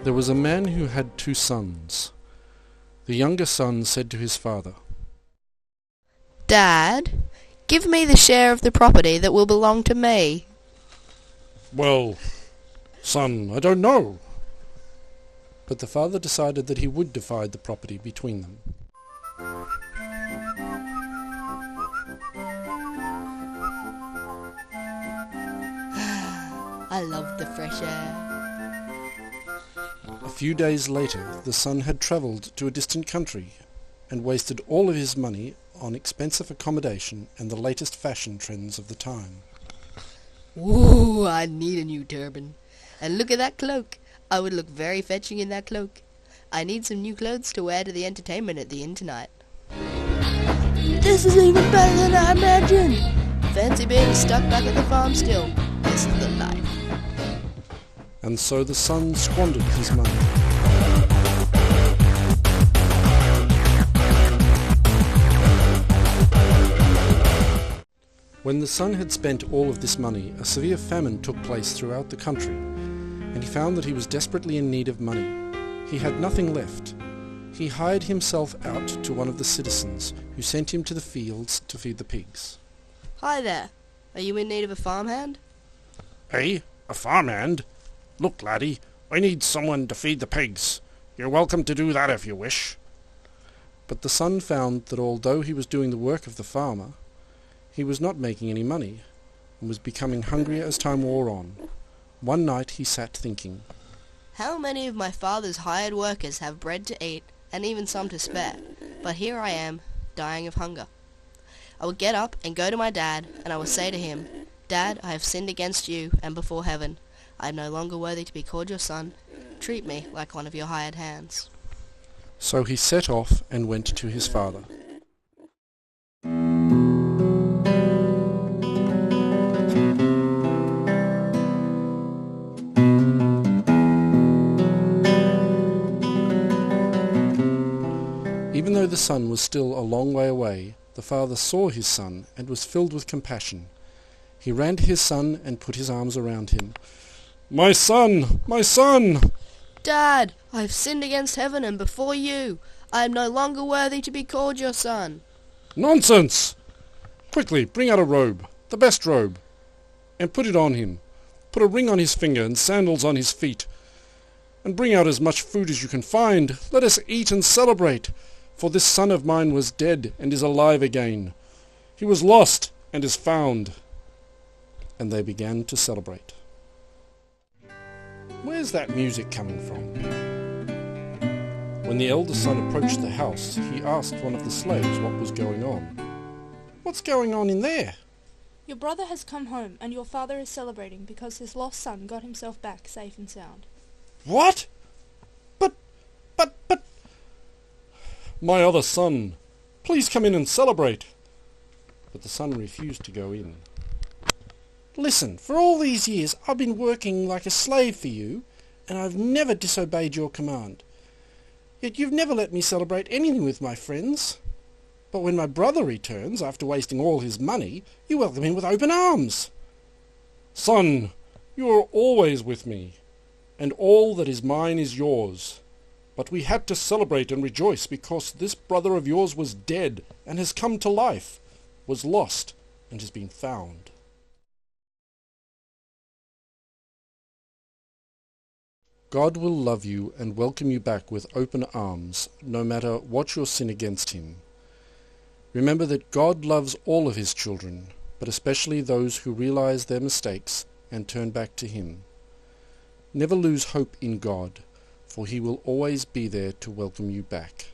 There was a man who had 2 sons. The younger son said to his father, "Dad, give me the share of the property that will belong to me." "Well, son, I don't know." But the father decided that he would divide the property between them. I love the fresh air. A few days later, the son had travelled to a distant country and wasted all of his money on expensive accommodation and the latest fashion trends of the time. Ooh, I need a new turban. And look at that cloak. I would look very fetching in that cloak. I need some new clothes to wear to the entertainment at the inn tonight. This is even better than I imagined. Fancy being stuck back at the farm still. This is the life. And so the son squandered his money. When the son had spent all of this money, a severe famine took place throughout the country, and he found that he was desperately in need of money. He had nothing left. He hired himself out to one of the citizens, who sent him to the fields to feed the pigs. Hi there. Are you in need of a farmhand? "Hey, a farmhand? Look, laddie, I need someone to feed the pigs. You're welcome to do that if you wish." But the son found that although he was doing the work of the farmer, he was not making any money, and was becoming hungrier as time wore on. One night he sat thinking, How many of my father's hired workers have bread to eat, and even some to spare, but here I am, dying of hunger. I will get up and go to my dad, and I will say to him, "Dad, I have sinned against you and before heaven. I am no longer worthy to be called your son. Treat me like one of your hired hands." So he set off and went to his father. Even though the son was still a long way away, the father saw his son and was filled with compassion. He ran to his son and put his arms around him. "My son! My son!" "Dad, I have sinned against heaven and before you. I am no longer worthy to be called your son." "Nonsense! Quickly, bring out a robe, the best robe, and put it on him. Put a ring on his finger and sandals on his feet. And bring out as much food as you can find. Let us eat and celebrate. For this son of mine was dead and is alive again. He was lost and is found." And they began to celebrate. Where's that music coming from? When the elder son approached the house, he asked one of the slaves what was going on. "What's going on in there?" "Your brother has come home, and your father is celebrating because his lost son got himself back safe and sound." "What? But... My other son, please come in and celebrate." But the son refused to go in. "Listen, for all these years I've been working like a slave for you, and I've never disobeyed your command. Yet you've never let me celebrate anything with my friends. But when my brother returns, after wasting all his money, you welcome him with open arms." "Son, you are always with me, and all that is mine is yours. But we had to celebrate and rejoice because this brother of yours was dead and has come to life, was lost and has been found." God will love you and welcome you back with open arms, no matter what your sin against him. Remember that God loves all of his children, but especially those who realize their mistakes and turn back to him. Never lose hope in God, for he will always be there to welcome you back.